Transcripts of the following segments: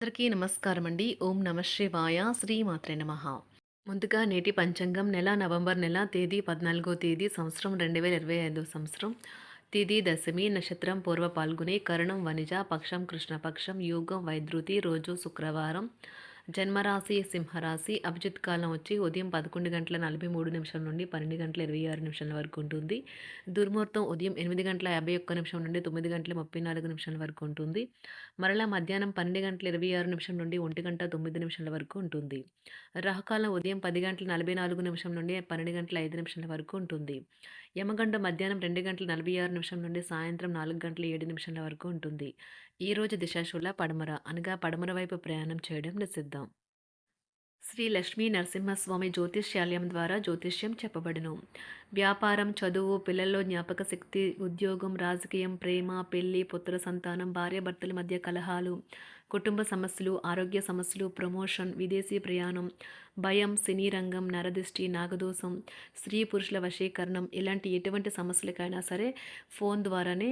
అందరికీ నమస్కారం అండి. ఓం నమ శివాయ. శ్రీమాత్రే నమః. ముందుగా నేటి పంచాంగం నవంబర్ నెల తేదీ 14వ తేదీ సంవత్సరం 2025 సంవత్సరం. తిథి దశమి, నక్షత్రం పూర్వ పాల్గొని, కరణం వనిజ, పక్షం కృష్ణపక్షం, యోగం వైద్యుతి, రోజు శుక్రవారం. జన్మరాశి సింహరాశి. అభిజిత్ కాలం వచ్చి ఉదయం 11:43 నుండి 12:26 వరకు ఉంటుంది. దుర్ముహూర్తం ఉదయం 8:51 నుండి 9:34 వరకు ఉంటుంది. మరలా మధ్యాహ్నం 12:26 నుండి 1:09 వరకు ఉంటుంది. రాహుకాలం ఉదయం 10:44 నుండి 12:05 వరకు ఉంటుంది. యమగండం మధ్యాహ్నం 2:46 నుండి సాయంత్రం 4:07 వరకు ఉంటుంది. ఈరోజు దిశాశూల పడమర అనగా పడమర వైపు ప్రయాణం చేయడం నిషిద్ధం. శ్రీ లక్ష్మీ నరసింహస్వామి జ్యోతిష్యాలయం ద్వారా జ్యోతిష్యం చెప్పబడును. వ్యాపారం, చదువు, పిల్లల్లో జ్ఞాపక శక్తి, ఉద్యోగం, రాజకీయం, ప్రేమ, పెళ్లి, పుత్ర సంతానం, భార్యాభర్తల మధ్య కలహాలు, కుటుంబ సమస్యలు, ఆరోగ్య సమస్యలు, ప్రమోషన్, విదేశీ ప్రయాణం, భయం, సినీ రంగం, నరదిష్టి, నాగదోషం, స్త్రీ పురుషుల వశీకరణం, ఇలాంటి ఎటువంటి సమస్యలకైనా సరే ఫోన్ ద్వారానే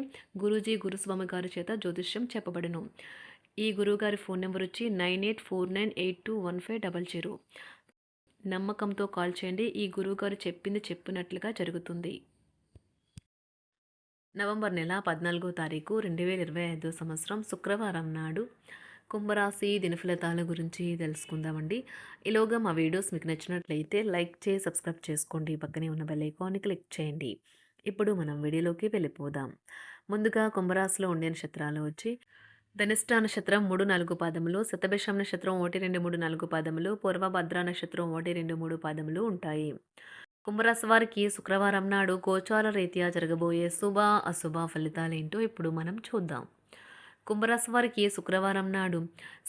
గురుస్వామి గారి చేత జ్యోతిష్యం చెప్పబడును. ఈ గురువుగారి ఫోన్ నెంబర్ వచ్చి 9849821500. నమ్మకంతో కాల్ చేయండి. ఈ గురువుగారు చెప్పింది చెప్పినట్లుగా జరుగుతుంది. నవంబర్ నెల 14వ తారీఖు 2025 సంవత్సరం శుక్రవారం నాడు కుంభరాశి దినఫలితాల గురించి తెలుసుకుందామండి. ఈలోగా మా వీడియోస్ మీకు నచ్చినట్లయితే లైక్ చేసి సబ్స్క్రైబ్ చేసుకోండి. పక్కనే ఉన్న బెల్ ఐకాన్ని క్లిక్ చేయండి. ఇప్పుడు మనం వీడియోలోకి వెళ్ళిపోదాం. ముందుగా కుంభరాశిలో ఉండే నక్షత్రాలు వచ్చి ధనిష్ట నక్షత్రం 3, 4 పాదములు, శతభిషం నక్షత్రం 1, 2, 3, 4 పాదములు, పూర్వభద్ర నక్షత్రం 1, 2, 3 పాదములు ఉంటాయి. కుంభరాశి వారికి శుక్రవారం నాడు గోచార రీత్యా జరగబోయే శుభ అశుభ ఫలితాలేంటో ఇప్పుడు మనం చూద్దాం. కుంభరాశి వారికి శుక్రవారం నాడు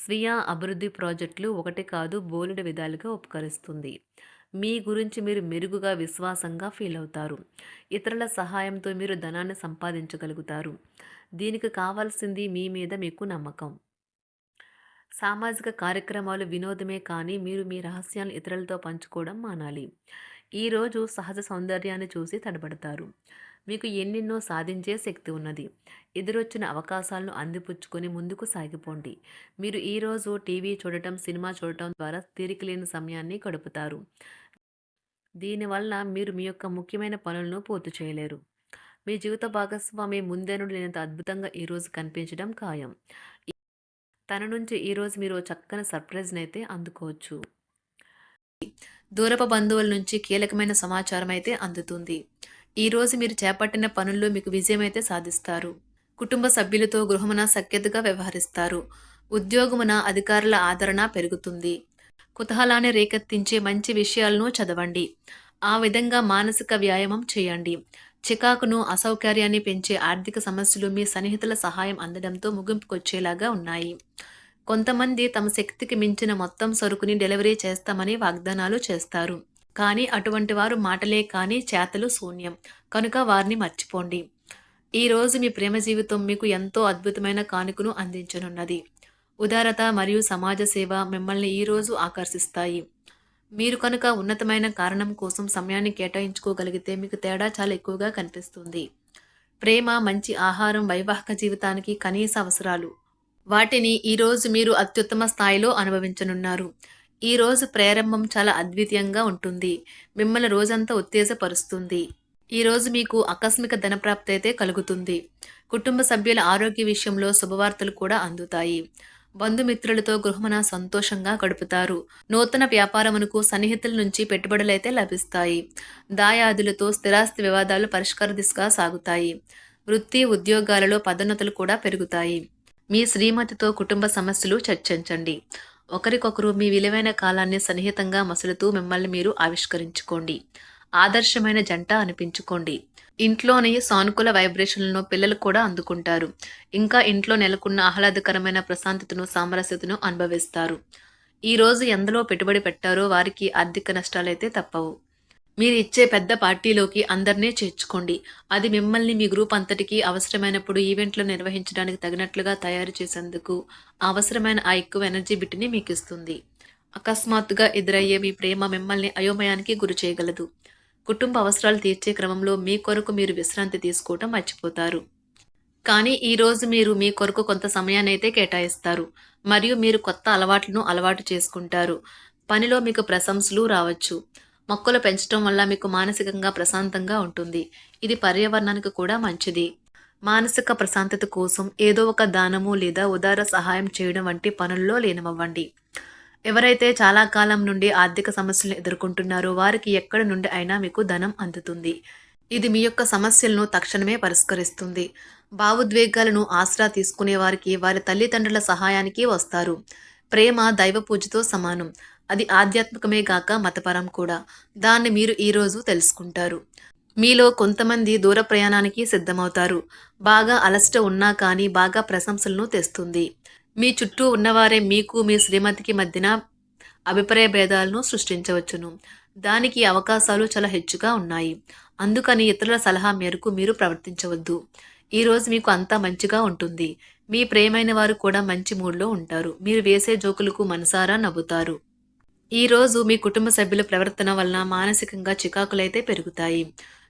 స్వీయ అభివృద్ధి ప్రాజెక్టులు ఒకటి కాదు బోలెడు విధాలుగా ఉపకరిస్తుంది. మీ గురించి మీరు మెరుగుగా విశ్వాసంగా ఫీల్ అవుతారు. ఇతరుల సహాయంతో మీరు ధనాన్ని సంపాదించగలుగుతారు. దీనికి కావాల్సింది మీ మీద మీకు నమ్మకం. సామాజిక కార్యక్రమాలు వినోదమే కానీ మీరు మీ రహస్యాలను ఇతరులతో పంచుకోవడం మానాలి. ఈరోజు సహజ సౌందర్యాన్ని చూసి తడబడతారు. మీకు ఎన్నెన్నో సాధించే శక్తి ఉన్నది. ఎదురొచ్చిన అవకాశాలను అందిపుచ్చుకొని ముందుకు సాగిపోండి. మీరు ఈరోజు టీవీ చూడటం, సినిమా చూడటం ద్వారా తీరికలేని సమయాన్ని గడుపుతారు. దీనివల్ల మీరు మీ యొక్క ముఖ్యమైన పనులను పూర్తి చేయలేరు. మీ జీవిత భాగస్వామి ముందెన్నడూ లేనంత అద్భుతంగా ఈరోజు కనిపించడం ఖాయం. తన నుంచి ఈరోజు మీరు చక్కని సర్ప్రైజ్ని అయితే అందుకోవచ్చు. దూరపు బంధువుల నుంచి కీలకమైన సమాచారం అయితే అందుతుంది. ఈరోజు మీరు చేపట్టిన పనుల్లో మీకు విజయం అయితే సాధిస్తారు. కుటుంబ సభ్యులతో గృహమున సఖ్యతగా వ్యవహరిస్తారు. ఉద్యోగమున అధికారుల ఆదరణ పెరుగుతుంది. కుతూహలాన్ని రేకెత్తించే మంచి విషయాలను చదవండి. ఆ విధంగా మానసిక వ్యాయామం చేయండి. చికాకును, అసౌకర్యాన్ని పెంచే ఆర్థిక సమస్యలు మీ సన్నిహితుల సహాయం అందడంతో ముగింపుకొచ్చేలాగా ఉన్నాయి. కొంతమంది తమ శక్తికి మించిన మొత్తం సరుకుని డెలివరీ చేస్తామని వాగ్దానాలు చేస్తారు. కానీ అటువంటి వారు మాటలే కానీ చేతలు శూన్యం. కనుక వారిని మర్చిపోండి. ఈరోజు మీ ప్రేమ జీవితం మీకు ఎంతో అద్భుతమైన కానుకను అందించనున్నది. ఉదారత మరియు సమాజ సేవ మిమ్మల్ని ఈరోజు ఆకర్షిస్తాయి. మీరు కనుక ఉన్నతమైన కారణం కోసం సమయాన్ని కేటాయించుకోగలిగితే మీకు తేడా చాలా ఎక్కువగా కనిపిస్తుంది. ప్రేమ, మంచి ఆహారం వైవాహిక జీవితానికి కనీస అవసరాలు. వాటిని ఈరోజు మీరు అత్యుత్తమ స్థాయిలో అనుభవించనున్నారు. ఈరోజు ప్రారంభం చాలా అద్వితీయంగా ఉంటుంది. మిమ్మల్ని రోజంతా ఉత్తేజపరుస్తుంది. ఈరోజు మీకు ఆకస్మిక ధనప్రాప్తి అయితే కలుగుతుంది. కుటుంబ సభ్యుల ఆరోగ్య విషయంలో శుభవార్తలు కూడా అందుతాయి. బంధుమిత్రులతో గృహమున సంతోషంగా గడుపుతారు. నూతన వ్యాపారమునకు సన్నిహితుల నుంచి పెట్టుబడులైతే లభిస్తాయి. దాయాదులతో స్థిరాస్తి వివాదాలు పరిష్కార దిశగా సాగుతాయి. వృత్తి, ఉద్యోగాలలో పదోన్నతులు కూడా పెరుగుతాయి. మీ శ్రీమతితో కుటుంబ సమస్యలు చర్చించండి. ఒకరికొకరు మీ విలువైన కాలాన్ని సన్నిహితంగా మసులుతూ మిమ్మల్ని మీరు ఆవిష్కరించుకోండి. ఆదర్శమైన జంట అనిపించుకోండి. ఇంట్లోని సానుకూల వైబ్రేషన్లను పిల్లలు కూడా అందుకుంటారు. ఇంకా ఇంట్లో నెలకొన్న ఆహ్లాదకరమైన ప్రశాంతతను, సామరస్యతను అనుభవిస్తారు. ఈరోజు ఎందులో పెట్టుబడి పెట్టారో వారికి ఆర్థిక నష్టాలైతే తప్పవు. మీరు ఇచ్చే పెద్ద పార్టీలోకి అందరినీ చేర్చుకోండి. అది మిమ్మల్ని మీ గ్రూప్ అంతటికి అవసరమైనప్పుడు ఈవెంట్లు నిర్వహించడానికి తగినట్లుగా తయారు చేసేందుకు అవసరమైన ఆ ఎక్కువ ఎనర్జీ బిట్ని మీకు ఇస్తుంది. అకస్మాత్తుగా ఎదురయ్యే మీ ప్రేమ మిమ్మల్ని అయోమయానికి గురి చేయగలదు. కుటుంబ అవసరాలు తీర్చే క్రమంలో మీ కొరకు మీరు విశ్రాంతి తీసుకోవటం మర్చిపోతారు. కానీ ఈరోజు మీరు మీ కొరకు కొంత సమయాన్ని అయితే కేటాయిస్తారు. మరియు మీరు కొత్త అలవాట్లను అలవాటు చేసుకుంటారు. పనిలో మీకు ప్రశంసలు రావచ్చు. మొక్కలు పెంచడం వల్ల మీకు మానసికంగా ప్రశాంతంగా ఉంటుంది. ఇది పర్యావరణానికి కూడా మంచిది. మానసిక ప్రశాంతత కోసం ఏదో ఒక దానము లేదా ఉదార సహాయం చేయడం వంటి పనుల్లో లీనమవ్వండి. ఎవరైతే చాలా కాలం నుండి ఆర్థిక సమస్యలను ఎదుర్కొంటున్నారో వారికి ఎక్కడి నుండి అయినా మీకు ధనం అందుతుంది. ఇది మీ యొక్క సమస్యలను తక్షణమే పరిష్కరిస్తుంది. భావోద్వేగాలను ఆసరా తీసుకునే వారికి వారి తల్లిదండ్రుల సహాయానికి వస్తారు. ప్రేమ దైవ పూజతో సమానం. అది ఆధ్యాత్మికమే గాక మతపరం కూడా. దాన్ని మీరు ఈరోజు తెలుసుకుంటారు. మీలో కొంతమంది దూర ప్రయాణానికి సిద్ధమవుతారు. బాగా అలసట ఉన్నా కానీ బాగా ప్రశంసలను తెస్తుంది. మీ చుట్టూ ఉన్నవారే మీకు మీ శ్రీమతికి మధ్యన అభిప్రాయ భేదాలను సృష్టించవచ్చును. దానికి అవకాశాలు చాలా హెచ్చుగా ఉన్నాయి. అందుకని ఇతరుల సలహా మేరకు మీరు ప్రవర్తించవద్దు. ఈరోజు మీకు అంతా మంచిగా ఉంటుంది. మీ ప్రియమైన వారు కూడా మంచి మూడ్లో ఉంటారు. మీరు వేసే జోకులకు మనసారా నవ్వుతారు. ఈరోజు మీ కుటుంబ సభ్యుల ప్రవర్తన వలన మానసికంగా చికాకులైతే పెరుగుతాయి.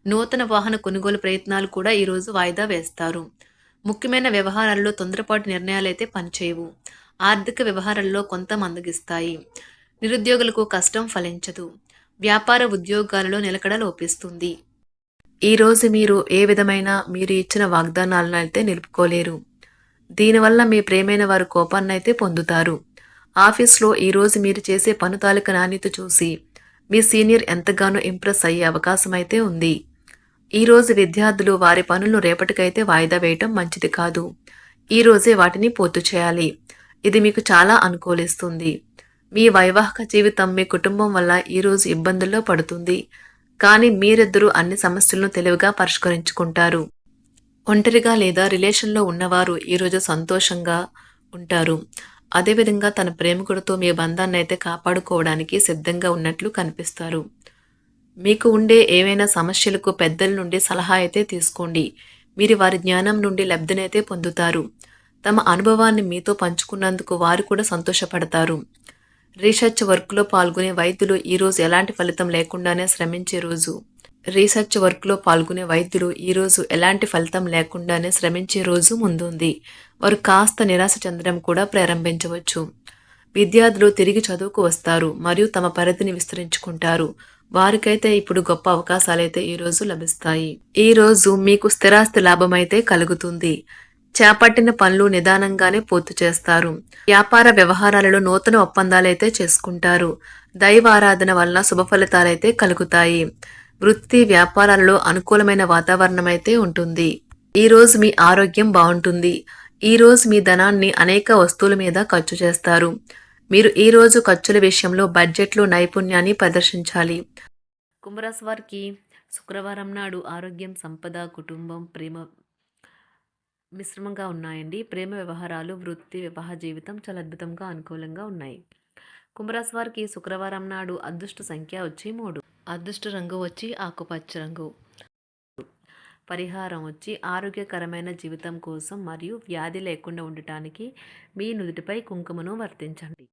నూతన వాహన కొనుగోలు ప్రయత్నాలు కూడా ఈరోజు వాయిదా వేస్తారు. ముఖ్యమైన వ్యవహారాల్లో తొందరపాటు నిర్ణయాలైతే పనిచేయవు. ఆర్థిక వ్యవహారాల్లో కొంత మందగిస్తాయి. నిరుద్యోగులకు కష్టం ఫలించదు. వ్యాపార ఉద్యోగాలలో నిలకడ లోపిస్తుంది. ఈరోజు మీరు ఏ విధమైన మీరు ఇచ్చిన వాగ్దానాలను అయితే నిలుపుకోలేరు. దీనివల్ల మీ ప్రేమైన వారు కోపాన్నైతే పొందుతారు. ఆఫీస్లో ఈరోజు మీరు చేసే పను తాలూకా నాణ్యత చూసి మీ సీనియర్ ఎంతగానో ఇంప్రెస్ అయ్యే అవకాశం అయితే ఉంది. ఈరోజు విద్యార్థులు వారి పనులు రేపటికైతే వాయిదా వేయటం మంచిది కాదు. ఈరోజే వాటిని పూర్తి చేయాలి. ఇది మీకు చాలా అనుకూలిస్తుంది. మీ వైవాహిక జీవితం మీ కుటుంబం వల్ల ఈరోజు ఇబ్బందుల్లో పడుతుంది. కానీ మీరిద్దరూ అన్ని సమస్యలను తెలివిగా పరిష్కరించుకుంటారు. ఒంటరిగా లేదా రిలేషన్లో ఉన్నవారు ఈరోజు సంతోషంగా ఉంటారు. అదేవిధంగా తన ప్రేమికుడితో మీ బంధాన్ని అయితే కాపాడుకోవడానికి సిద్ధంగా ఉన్నట్లు కనిపిస్తారు. మీకు ఉండే ఏవైనా సమస్యలకు పెద్దల నుండి సలహా అయితే తీసుకోండి. మీరు వారి జ్ఞానం నుండి లబ్ధినైతే పొందుతారు. తమ అనుభవాన్ని మీతో పంచుకున్నందుకు వారు కూడా సంతోషపడతారు. రీసెర్చ్ వర్క్లో పాల్గొనే వైద్యులు ఈరోజు ఎలాంటి ఫలితం లేకుండానే శ్రమించే రోజు. రీసెర్చ్ వర్క్లో పాల్గొనే వైద్యులు ఈరోజు ఎలాంటి ఫలితం లేకుండానే శ్రమించే రోజు ముందుంది. వారు కాస్త నిరాశ చెందడం కూడా ప్రారంభించవచ్చు. విద్యార్థులు తిరిగి చదువుకు వస్తారు మరియు తమ పరిధిని విస్తరించుకుంటారు. వారికైతే ఇప్పుడు గొప్ప అవకాశాలైతే ఈరోజు లభిస్తాయి. ఈరోజు మీకు స్థిరాస్తి లాభమైతే కలుగుతుంది. చేపట్టిన పనులు నిదానంగానే పూర్తి చేస్తారు. వ్యాపార వ్యవహారాలలో నూతన ఒప్పందాలైతే చేసుకుంటారు. దైవ ఆరాధన వలన శుభ ఫలితాలైతే కలుగుతాయి. వృత్తి వ్యాపారాలలో అనుకూలమైన వాతావరణం అయితే ఉంటుంది. ఈరోజు మీ ఆరోగ్యం బాగుంటుంది. ఈరోజు మీ ధనాన్ని అనేక వస్తువుల మీద ఖర్చు చేస్తారు. మీరు ఈరోజు ఖర్చుల విషయంలో బడ్జెట్లో నైపుణ్యాన్ని ప్రదర్శించాలి. కుంభరాశి వారికి శుక్రవారం నాడు ఆరోగ్యం, సంపద, కుటుంబం, ప్రేమ మిశ్రమంగా ఉన్నాయండి. ప్రేమ వ్యవహారాలు, వృత్తి, వివాహ జీవితం చాలా అద్భుతంగా అనుకూలంగా ఉన్నాయి. కుంభరాశి వారికి శుక్రవారం నాడు అదృష్ట సంఖ్య వచ్చి 3. అదృష్ట రంగు వచ్చి ఆకుపచ్చ రంగు. పరిహారం వచ్చి ఆరోగ్యకరమైన జీవితం కోసం మరియు వ్యాధి లేకుండా ఉండటానికి మీ నుదుటిపై కుంకుమను వర్తించండి.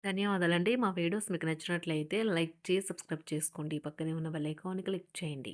ధన్యవాదాలండి. మా వీడియోస్ మీకు నచ్చినట్లయితే లైక్ చేసి సబ్స్క్రైబ్ చేసుకోండి. పక్కనే ఉన్న బెల్ ఐకాన్ని క్లిక్ చేయండి.